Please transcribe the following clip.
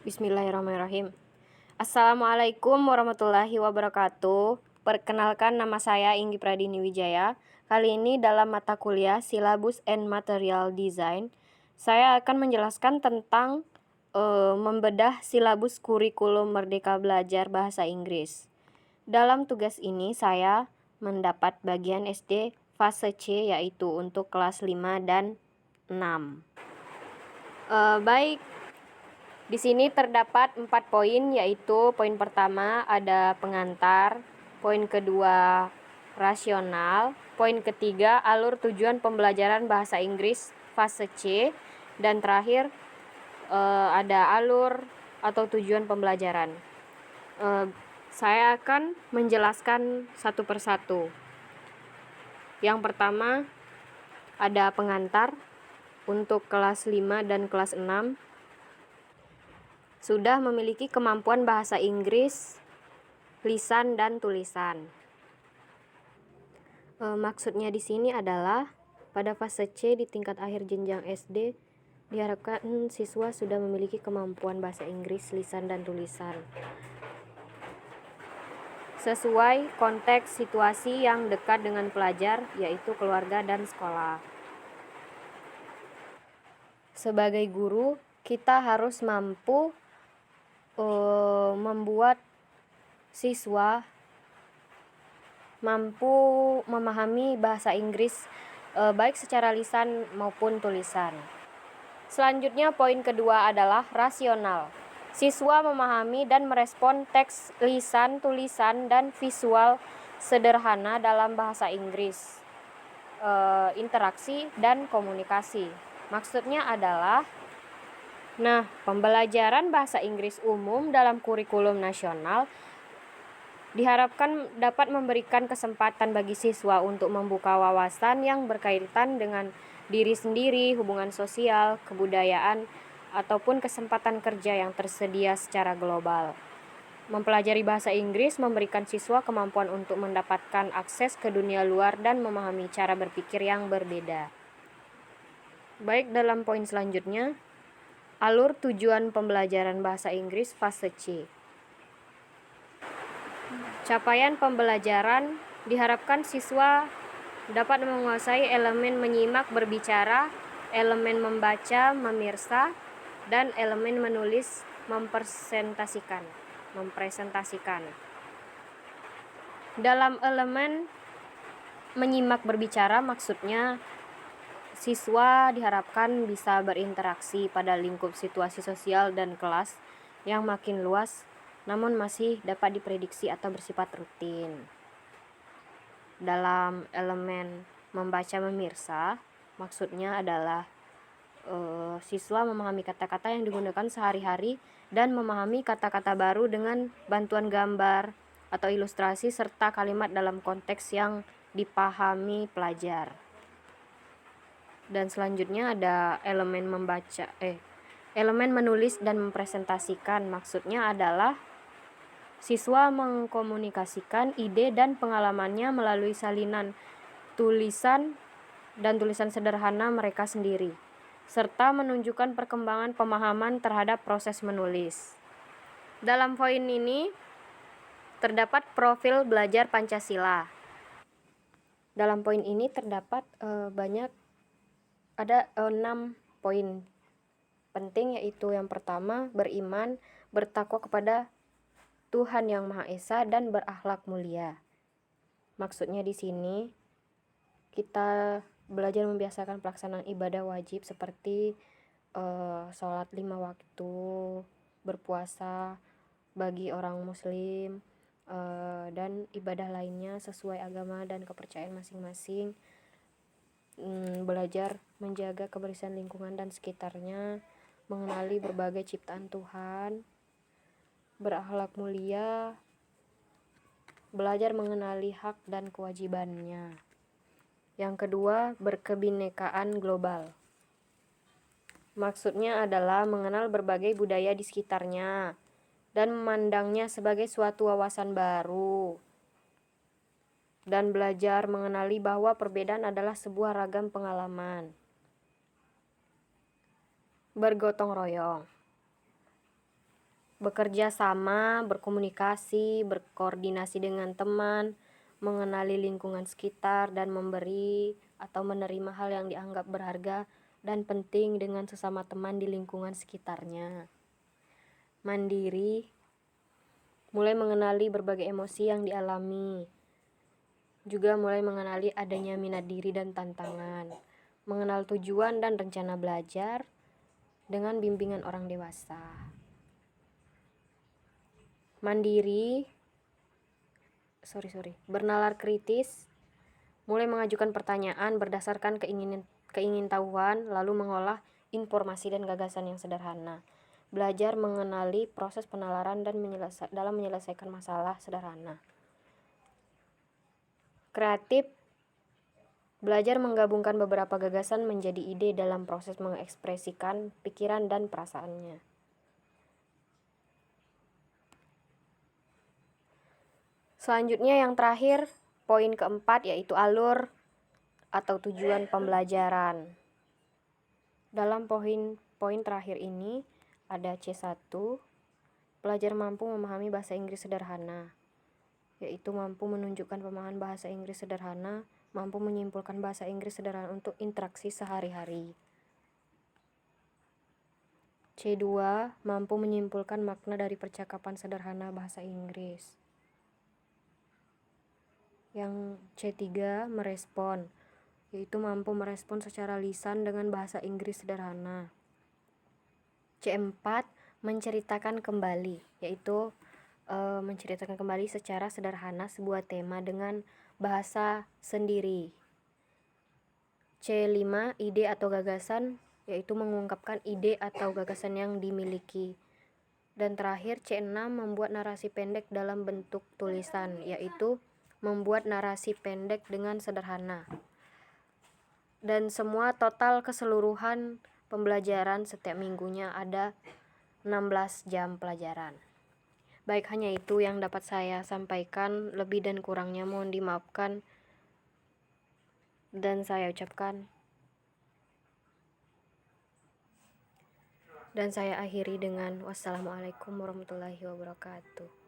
Bismillahirrahmanirrahim. Assalamualaikum warahmatullahi wabarakatuh. Perkenalkan, nama saya Inggi Pradini Wijaya. Kali ini dalam mata kuliah Syllabus and Material Design, saya akan menjelaskan tentang membedah silabus kurikulum Merdeka Belajar Bahasa Inggris. Dalam tugas ini saya mendapat bagian SD fase C, yaitu untuk kelas 5 dan 6. Baik, di sini terdapat 4 poin, yaitu poin pertama ada pengantar, poin kedua rasional, poin ketiga alur tujuan pembelajaran bahasa Inggris fase C, dan terakhir ada alur atau tujuan pembelajaran. Saya akan menjelaskan satu persatu. Yang pertama ada pengantar untuk kelas 5 dan kelas 6. Sudah memiliki kemampuan bahasa Inggris, lisan dan tulisan. Maksudnya di sini adalah pada fase C di tingkat akhir jenjang SD diharapkan siswa sudah memiliki kemampuan bahasa Inggris, lisan dan tulisan sesuai konteks situasi yang dekat dengan pelajar, yaitu keluarga dan sekolah. Sebagai guru, kita harus mampu membuat siswa mampu memahami bahasa Inggris baik secara lisan maupun tulisan. Selanjutnya poin kedua adalah rasional. Siswa memahami dan merespon teks lisan, tulisan, dan visual sederhana dalam bahasa Inggris. Interaksi dan komunikasi. Maksudnya adalah pembelajaran bahasa Inggris umum dalam kurikulum nasional diharapkan dapat memberikan kesempatan bagi siswa untuk membuka wawasan yang berkaitan dengan diri sendiri, hubungan sosial, kebudayaan, ataupun kesempatan kerja yang tersedia secara global. Mempelajari bahasa Inggris memberikan siswa kemampuan untuk mendapatkan akses ke dunia luar dan memahami cara berpikir yang berbeda. Baik, dalam poin selanjutnya, alur tujuan pembelajaran bahasa Inggris fase C. Capaian pembelajaran diharapkan siswa dapat menguasai elemen menyimak berbicara, elemen membaca memirsa, dan elemen menulis mempresentasikan. Dalam elemen menyimak berbicara, maksudnya siswa diharapkan bisa berinteraksi pada lingkup situasi sosial dan kelas yang makin luas, namun masih dapat diprediksi atau bersifat rutin. Dalam elemen membaca memirsa, maksudnya adalah siswa memahami kata-kata yang digunakan sehari-hari dan memahami kata-kata baru dengan bantuan gambar atau ilustrasi serta kalimat dalam konteks yang dipahami pelajar. Dan selanjutnya ada elemen elemen menulis dan mempresentasikan. Maksudnya adalah siswa mengkomunikasikan ide dan pengalamannya melalui salinan tulisan dan tulisan sederhana mereka sendiri, serta menunjukkan perkembangan pemahaman terhadap proses menulis. Dalam poin ini terdapat profil belajar Pancasila. Dalam poin ini terdapat ada 6 poin penting, yaitu yang pertama beriman, bertakwa kepada Tuhan Yang Maha Esa, dan berakhlak mulia. Maksudnya di sini kita belajar membiasakan pelaksanaan ibadah wajib seperti sholat 5 waktu, berpuasa bagi orang muslim, dan ibadah lainnya sesuai agama dan kepercayaan masing-masing. Belajar menjaga kebersihan lingkungan dan sekitarnya, mengenali berbagai ciptaan Tuhan, berakhlak mulia, belajar mengenali hak dan kewajibannya. Yang kedua, berkebinekaan global. Maksudnya adalah mengenal berbagai budaya di sekitarnya dan memandangnya sebagai suatu wawasan baru, dan belajar mengenali bahwa perbedaan adalah sebuah ragam pengalaman. Bergotong royong. bekerja sama, berkomunikasi, berkoordinasi dengan teman, mengenali lingkungan sekitar, dan memberi atau menerima hal yang dianggap berharga dan penting dengan sesama teman di lingkungan sekitarnya. Mandiri, mulai mengenali berbagai emosi yang dialami, juga mulai mengenali adanya minat diri dan tantangan, mengenal tujuan dan rencana belajar dengan bimbingan orang dewasa. Mandiri, bernalar kritis, mulai mengajukan pertanyaan berdasarkan keingintahuan, lalu mengolah informasi dan gagasan yang sederhana. Belajar mengenali proses penalaran dan dalam menyelesaikan masalah sederhana. Kreatif, belajar menggabungkan beberapa gagasan menjadi ide dalam proses mengekspresikan pikiran dan perasaannya. Selanjutnya yang terakhir, poin keempat, yaitu alur atau tujuan pembelajaran. Dalam poin terakhir ini ada C1, pelajar mampu memahami bahasa Inggris sederhana, yaitu mampu menunjukkan pemahaman bahasa Inggris sederhana, mampu menyimpulkan bahasa Inggris sederhana untuk interaksi sehari-hari. C2, mampu menyimpulkan makna dari percakapan sederhana bahasa Inggris. Yang C3, merespon, yaitu mampu merespon secara lisan dengan bahasa Inggris sederhana. C4, menceritakan kembali, yaitu menceritakan kembali secara sederhana sebuah tema dengan bahasa sendiri. C5, ide atau gagasan, yaitu mengungkapkan ide atau gagasan yang dimiliki. Dan terakhir C6, membuat narasi pendek dalam bentuk tulisan, yaitu membuat narasi pendek dengan sederhana. Dan semua total keseluruhan pembelajaran setiap minggunya ada 16 jam pelajaran. Baik, hanya itu yang dapat saya sampaikan. Lebih dan kurangnya mohon dimaafkan. Dan saya akhiri dengan wassalamualaikum warahmatullahi wabarakatuh.